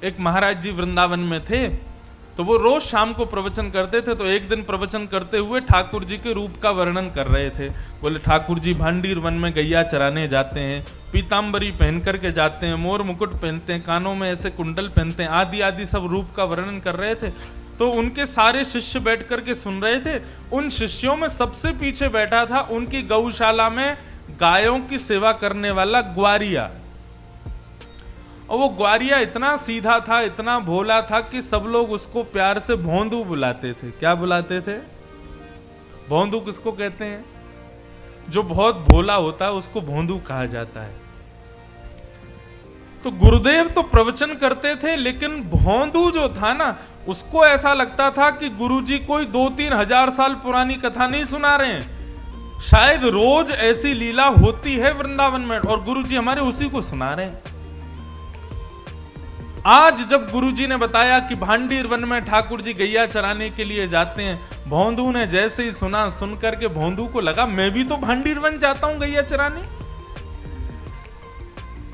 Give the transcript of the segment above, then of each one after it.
एक महाराज जी वृंदावन में थे, तो वो रोज शाम को प्रवचन करते थे। तो एक दिन प्रवचन करते हुए ठाकुर जी के रूप का वर्णन कर रहे थे। बोले ठाकुर जी भांडीर वन में गैया चराने जाते हैं, पीताम्बरी पहन करके जाते हैं, मोर मुकुट पहनते हैं, कानों में ऐसे कुंडल पहनते हैं, आदि आदि सब रूप का वर्णन कर रहे थे। तो उनके सारे शिष्य बैठ करके सुन रहे थे। उन शिष्यों में सबसे पीछे बैठा था उनकी गौशाला में गायों की सेवा करने वाला ग्वारिया। और वो ग्वारिया इतना सीधा था, इतना भोला था कि सब लोग उसको प्यार से भोंदू बुलाते थे। क्या बुलाते थे? भोंदू किसको कहते हैं? जो बहुत भोला होता है उसको भोंदू कहा जाता है। तो गुरुदेव तो प्रवचन करते थे, लेकिन भोंदू जो था ना, उसको ऐसा लगता था कि गुरुजी कोई 2-3 हजार साल पुरानी कथा नहीं सुना रहे हैं, शायद रोज ऐसी लीला होती है वृंदावन में और गुरुजी हमारे उसी को सुना रहे हैं। आज जब गुरुजी ने बताया कि भांडीर वन में ठाकुर जी गैया चराने के लिए जाते हैं, भोंदू ने जैसे ही सुना, सुन करके भोंदू को लगा मैं भी तो भांडीर वन जाता हूं गैया चराने।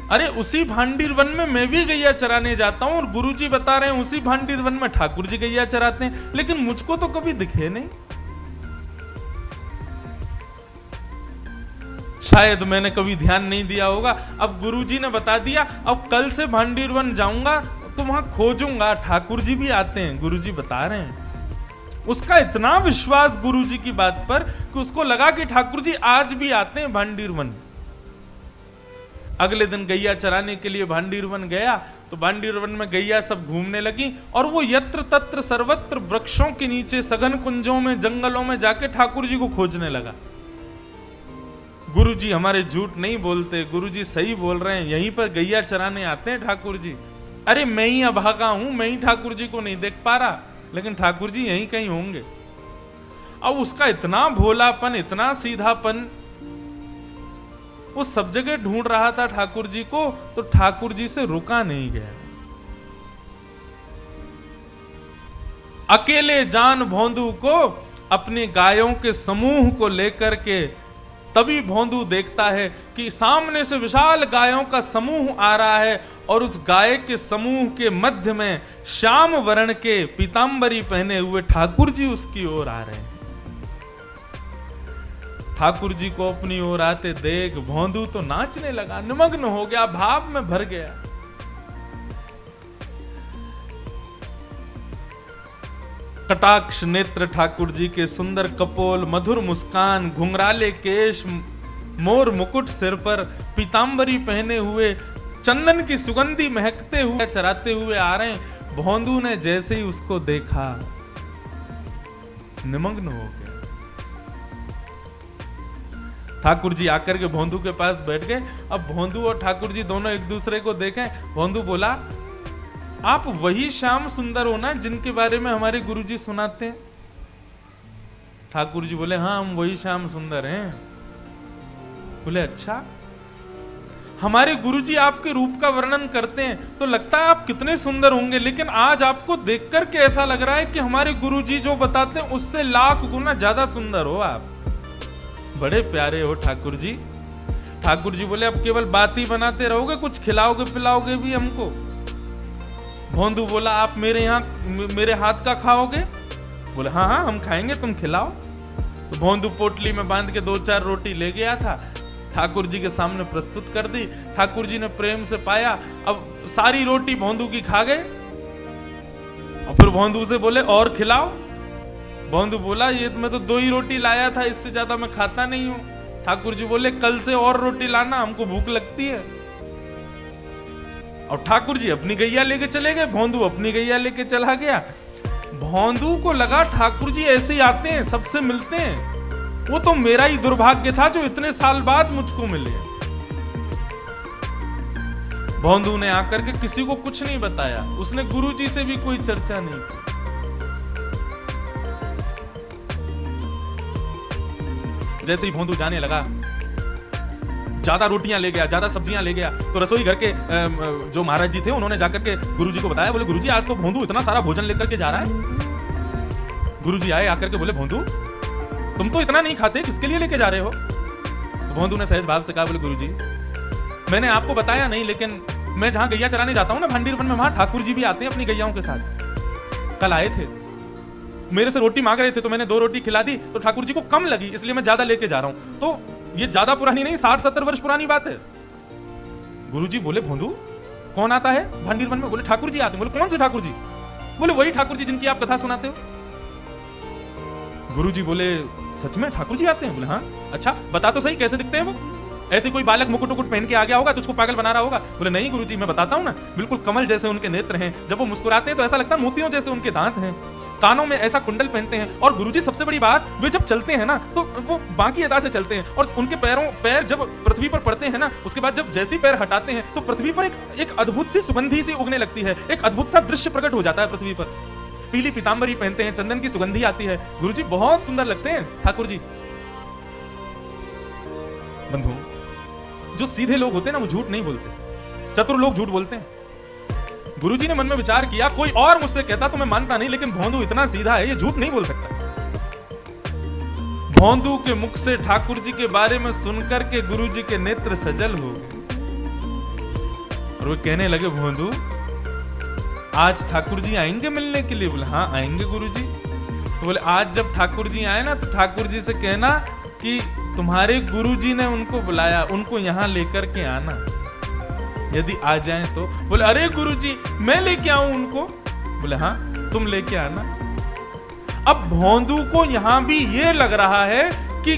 अरे उसी भांडीर वन में मैं भी गैया चराने जाता हूं और गुरुजी बता रहे हैं उसी भांडीर वन में ठाकुर जी गैया चराते हैं, लेकिन मुझको तो कभी दिखे नहीं। शायद मैंने कभी ध्यान नहीं दिया होगा। अब गुरुजी ने बता दिया, अब कल से भांडीर वन जाऊंगा तो वहां खोजूंगा ठाकुर जी भी आते हैं, गुरुजी बता रहे हैं। उसका इतना विश्वास गुरुजी की बात पर कि उसको लगा कि ठाकुर जी आज भी आते हैं भांडीर वन। अगले दिन गैया चराने के लिए भांडीर वन गया, तो भांडीर वन में गैया सब घूमने लगी और वो यत्र तत्र सर्वत्र वृक्षों के नीचे, सघन कुंजों में, जंगलों में जाके ठाकुर जी को खोजने लगा। गुरुजी हमारे झूठ नहीं बोलते, गुरुजी सही बोल रहे हैं, यहीं पर गैया चराने आते हैं ठाकुर जी। अरे मैं ही अभागा हूं, मैं ही ठाकुर जी को नहीं देख पा रहा, लेकिन ठाकुर जी यहीं कहीं होंगे। अब उसका इतना भोलापन, इतना सीधापन, वो सब जगह ढूंढ रहा था ठाकुर जी को, तो ठाकुर जी से रुका नहीं गया। अकेले जान भोंदू को अपने गायों के समूह को लेकर के तभी भोंदू देखता है कि सामने से विशाल गायों का समूह आ रहा है और उस गाय के समूह के मध्य में श्याम वर्ण के पीतांबरी पहने हुए ठाकुर जी उसकी ओर आ रहे हैं। ठाकुर जी को अपनी ओर आते देख भोंदू तो नाचने लगा, निमग्न हो गया, भाव में भर गया। कटाक्ष नेत्र ठाकुर जी के, सुंदर कपोल, मधुर मुस्कान, घुंघराले केश, मोर मुकुट सिर पर, पीतांबरी पहने हुए, चंदन की सुगंधी महकते हुए चराते हुए आ रहे हैं। भोंदू ने जैसे ही उसको देखा निमग्न हो गया। ठाकुर जी आकर के भोंदू के पास बैठ गए। अब भोंदू और ठाकुर जी दोनों एक दूसरे को देखें। भोंदू बोला, आप वही श्याम सुंदर हो ना जिनके बारे में हमारे गुरुजी सुनाते हैं? ठाकुर जी बोले, हाँ हम वही श्याम सुंदर हैं। बोले, अच्छा। हमारे गुरुजी आपके रूप का वर्णन करते हैं तो लगता है आप कितने सुंदर होंगे, लेकिन आज आपको देख करके ऐसा लग रहा है कि हमारे गुरुजी जो बताते हैं उससे लाख गुना ज्यादा सुंदर हो आप। बड़े प्यारे हो ठाकुर जी। ठाकुर जी बोले, अब केवल बात ही बनाते रहोगे, कुछ खिलाओगे पिलाओगे भी हमको? भोंदू बोला, आप मेरे हाथ का खाओगे? बोले, हाँ हाँ हम खाएंगे, तुम खिलाओ। तो भोंदू पोटली में बांध के 2-4 रोटी ले गया था, ठाकुर जी के सामने प्रस्तुत कर दी। ठाकुर जी ने प्रेम से पाया। अब सारी रोटी भोंदू की खा गए और फिर भोंदू से बोले, और खिलाओ। भोंदू बोला, ये मैं तो 2 ही रोटी लाया था, इससे ज्यादा मैं खाता नहीं हूं। ठाकुर जी बोले, कल से और रोटी लाना, हमको भूख लगती है। और ठाकुर जी अपनी गैया लेके चले गए, भोंदू अपनी गैया लेके चला गया। भोंदू को लगा ठाकुर जी ऐसे ही आते हैं, सबसे मिलते हैं, वो तो मेरा ही दुर्भाग्य था जो इतने साल बाद मुझको मिले। भोंदू ने आकर के किसी को कुछ नहीं बताया, उसने गुरुजी से भी कोई चर्चा नहीं की। जैसे ही भोंदू जाने लगा, ज्यादा रोटियां ले गया, ज्यादा सब्जियां ले गया, तो रसोई घर के जो महाराज जी थे उन्होंने जाकर के गुरुजी को बताया। बोले, गुरुजी आज तो भोंदू इतना सारा भोजन लेकर के जा रहा है। गुरुजी आए, आकर के बोले, भोंदू तुम तो इतना नहीं खाते, किसके लिए लेके जा रहे हो? तो भोंदू ने सहज भाव से कहा, बोले, गुरुजी मैंने आपको बताया नहीं, लेकिन मैं जहां गैया चराने जाता हूं ना भांडीर वन में, वहां ठाकुर जी भी आते हैं अपनी गैयाओं के साथ। कल आए थे, मेरे से रोटी मांग रहे थे, तो मैंने 2 रोटी खिला दी, तो ठाकुर जी को कम लगी, इसलिए मैं ज्यादा लेके जा रहा हूं। तो ये ज्यादा पुरानी नहीं, 60-70 वर्ष पुरानी बात है। गुरुजी बोले, भोंदू कौन आता है भांडीर वन में? बोले ठाकुर जी आते हैं। बोले कौन से ठाकुर जी? बोले वही ठाकुर जी जिनकी आप कथा सुनाते हो। गुरुजी बोले सच में ठाकुर जी आते हैं? बोले हाँ। अच्छा बता तो सही कैसे दिखते हैं वो? ऐसे कोई बालक मुकुट उकुट पहन के आ गया होगा तो उसको पागल बना रहा होगा? बोले नहीं गुरुजी मैं बताता हूं ना, बिल्कुल कमल जैसे उनके नेत्र हैं, जब वो मुस्कुराते हैं तो ऐसा लगता है मोतियों जैसे उनके दांत हैं, कानों में ऐसा कुंडल पहनते हैं, और गुरुजी सबसे बड़ी बात, वे जब चलते हैं ना तो वो बाकी अदा से चलते हैं, और उनके पैर जब पृथ्वी पर पड़ते हैं ना, उसके बाद जब जैसी पैर हटाते हैं तो पृथ्वी पर एक अद्भुत सी सुगंधी सी उगने लगती है, एक अद्भुत सा दृश्य प्रकट हो जाता है पृथ्वी पर। पीली पीतांबरी पहनते हैं, चंदन की सुगंधी आती है, गुरुजी बहुत सुंदर लगते हैं ठाकुर जी। बंधु, जो सीधे लोग होते हैं ना वो झूठ नहीं बोलते, चतुर लोग झूठ बोलते हैं। गुरुजी ने मन में विचार किया, कोई और मुझसे कहता तो मैं मानता नहीं, लेकिन भोंदू इतना सीधा है, ये झूठ नहीं बोल सकता। भोंदू के मुख से ठाकुर जी के बारे में सुनकर के गुरुजी के नेत्र सजल हो गए, और वो कहने लगे, भोंदू आज ठाकुर जी आएंगे मिलने के लिए? बोले हाँ आएंगे गुरुजी। तो बोले आज जब ठाकुर जी आए ना तो ठाकुर जी से कहना कि तुम्हारे गुरुजी ने उनको बुलाया, उनको यहां लेकर के आना, यदि आ जाएं तो। बोले अरे गुरुजी मैं लेके आऊं उनको? बोले हाँ तुम लेके आना। अब भोंदू को यहां भी ये लग रहा है कि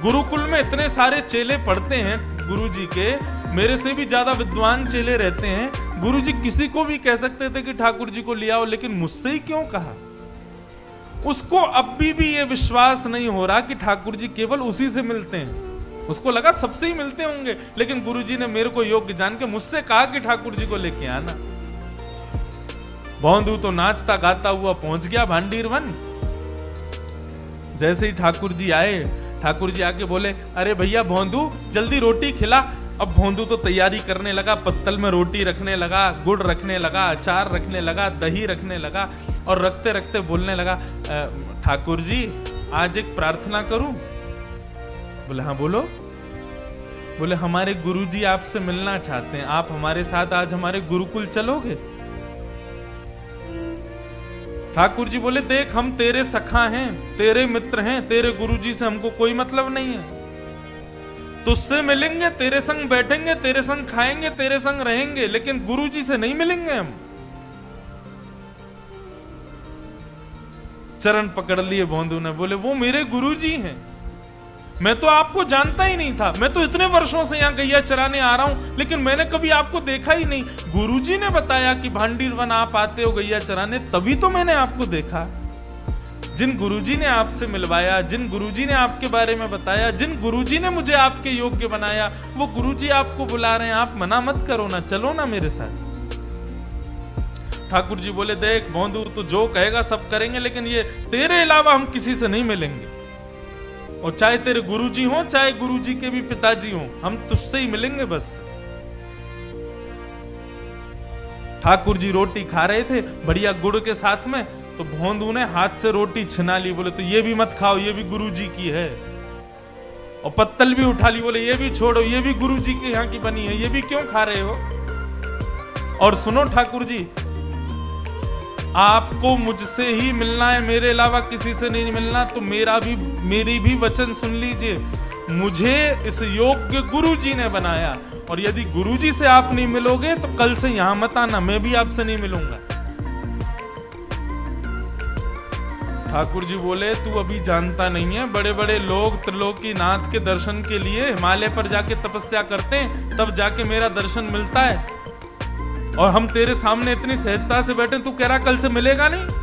गुरुकुल में इतने सारे चेले पढ़ते हैं गुरुजी के, मेरे से भी ज्यादा विद्वान चेले रहते हैं, गुरुजी किसी को भी कह सकते थे कि ठाकुर जी को ले आओ, लेकिन मुझसे ही क्यों कहा? उसको अब भी ये विश्वास नहीं हो रहा कि ठाकुर जी केवल उसी से मिलते हैं। उसको लगा सबसे ही मिलते होंगे, लेकिन गुरुजी ने मेरे को योग्य जान के मुझसे कहा कि ठाकुर जी को लेके आना। भोंदू तो नाचता गाता हुआ पहुंच गया भांडीर वन। जैसे ही ठाकुर जी आए, ठाकुर जी आके बोले, अरे भैया भोंदू जल्दी रोटी खिला। अब भोंदू तो तैयारी करने लगा, पत्तल में रोटी रखने लगा, गुड़ रखने लगा, अचार रखने लगा, दही रखने लगा, और रखते रखते बोलने लगा, ठाकुर जी आज एक प्रार्थना करूं? बोले हाँ बोलो। बोले हमारे गुरुजी आपसे मिलना चाहते हैं, आप हमारे साथ आज हमारे गुरुकुल चलोगे? ठाकुर जी बोले देख हम तेरे सखा हैं, तेरे मित्र हैं, तेरे गुरुजी से हमको कोई मतलब नहीं है, तुझसे मिलेंगे, तेरे संग बैठेंगे, तेरे संग खाएंगे, तेरे संग रहेंगे, लेकिन गुरुजी से नहीं मिलेंगे हम। चरण पकड़ लिए भोंदू ने, बोले वो मेरे गुरुजी हैं, मैं तो आपको जानता ही नहीं था, मैं तो इतने वर्षों से यहाँ गैया चराने आ रहा हूं, लेकिन मैंने कभी आपको देखा ही नहीं। गुरुजी ने बताया कि भांडीर वन आप आते हो गैया चराने, तभी तो मैंने आपको देखा। जिन गुरुजी ने आपसे मिलवाया, जिन गुरुजी ने आपके बारे में बताया, जिन गुरुजी ने मुझे आपके योग्य बनाया, वो गुरुजी आपको बुला रहे हैं, आप मना मत करो ना, चलो ना मेरे साथ। ठाकुर जी बोले देख भोंदू तू जो कहेगा सब करेंगे, लेकिन ये तेरे अलावा हम किसी से नहीं मिलेंगे, और चाहे तेरे गुरुजी हो चाहे गुरुजी के भी पिताजी हो, हम तुझसे ही मिलेंगे बस। ठाकुर जी रोटी खा रहे थे बढ़िया गुड़ के साथ में, तो भोंदू ने हाथ से रोटी छिना ली, बोले तो ये भी मत खाओ, ये भी गुरुजी की है, और पत्तल भी उठा ली, बोले ये भी छोड़ो, ये भी गुरुजी के यहाँ की बनी है, ये भी क्यों खा रहे हो? और सुनो ठाकुर जी, आपको मुझसे ही मिलना है, मेरे अलावा किसी से नहीं मिलना, तो मेरी भी वचन सुन लीजिए, मुझे इस योग्य गुरुजी ने बनाया, और यदि गुरुजी से आप नहीं मिलोगे तो कल से यहां मत आना, मैं भी आपसे नहीं मिलूंगा। ठाकुर जी बोले तू अभी जानता नहीं है, बड़े बड़े लोग त्रिलोकीनाथ के दर्शन के लिए हिमालय पर जाके तपस्या करते हैं, तब जाके मेरा दर्शन मिलता है, और हम तेरे सामने इतनी सहजता से बैठे, तू कह रहा कल से मिलेगा नहीं?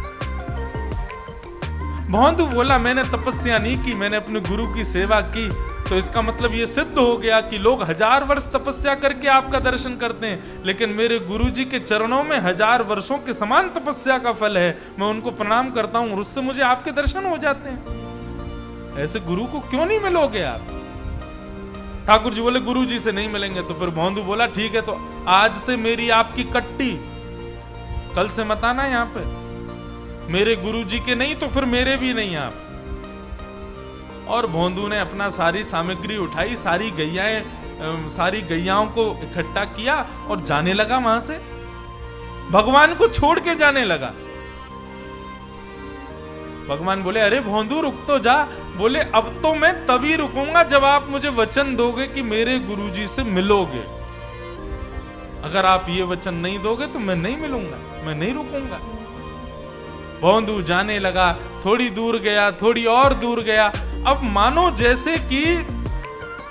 भोंदू बोला मैंने तपस्या नहीं की, मैंने अपने गुरु की सेवा की, तो इसका मतलब ये सिद्ध हो गया कि लोग 1000 वर्ष तपस्या करके आपका दर्शन करते हैं, लेकिन मेरे गुरुजी के चरणों में 1000 वर्षों के समान तपस्या का फल है, मैं उनको प्रणाम करता हूं और उससे मुझे आपके दर्शन हो जाते हैं। ऐसे गुरु को क्यों नहीं मिलोगे आप? ठाकुर जी बोले गुरुजी से नहीं मिलेंगे। तो फिर भोंदू बोला ठीक है, तो आज से मेरी आपकी कट्टी, कल से मत आना यहाँ पे, मेरे गुरुजी के नहीं तो फिर मेरे भी नहीं आप। और भोंदू ने अपना सारी सामग्री उठाई, सारी गैयाएं सारी गैयाओं को इकट्ठा किया और जाने लगा वहां से, भगवान को छोड़ के जाने लगा। भगवान बोले अरे भोंदू रुक तो जा। बोले अब तो मैं तभी रुकूंगा जब आप मुझे वचन दोगे कि मेरे गुरुजी से मिलोगे। अगर आप ये वचन नहीं दोगे तो मैं नहीं मिलूंगा, मैं नहीं रुकूंगा। भोंदू जाने लगा, थोड़ी दूर गया, थोड़ी और दूर गया। अब मानो जैसे कि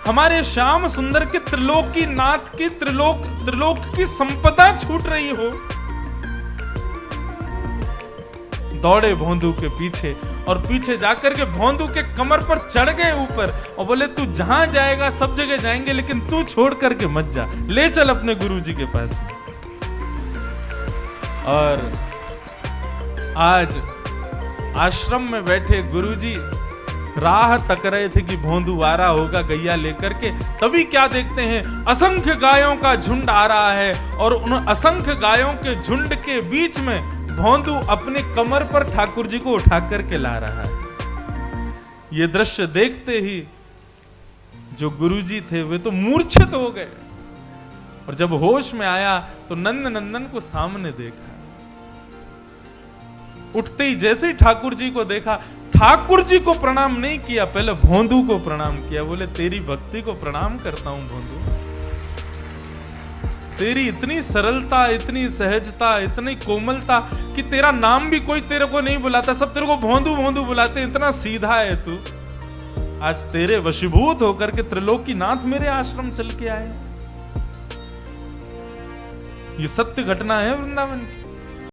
हमारे श्याम सुंदर के त्रिलोकी नाथ की त्रिलोक की संपदा छूट रही हो। दौड़े भोंदू के पीछे और पीछे जाकर के भोंदू के कमर पर चढ़ गए ऊपर और बोले तू जहां जाएगा सब जगह जाएंगे, लेकिन तू छोड़ करके मत जा, ले चल अपने गुरुजी के पास। और आज आश्रम में बैठे गुरुजी राह तक रहे थे कि भोंदू आ रहा होगा गैया लेकर के। तभी क्या देखते हैं, असंख्य गायों का झुंड आ रहा है और उन असंख्य गायों के झुंड के बीच में भोंदू अपने कमर पर ठाकुर जी को उठा करके ला रहा है। ये दृश्य देखते ही जो गुरुजी थे वे तो मूर्छित हो गए और जब होश में आया तो नंद नंदन को सामने देखा। उठते ही जैसे ही ठाकुर जी को देखा, ठाकुर जी को प्रणाम नहीं किया, पहले भोंदू को प्रणाम किया। बोले तेरी भक्ति को प्रणाम करता हूं भोंदू, तेरी इतनी सरलता, इतनी सहजता, इतनी कोमलता कि तेरा नाम भी कोई तेरे को नहीं बुलाता, सब तेरे को भोंदू भोंदू बुलाते, इतना सीधा है तू। आज तेरे वशीभूत होकर के त्रिलोकी नाथ मेरे आश्रम चल के आए। ये सत्य घटना है वृंदावन की।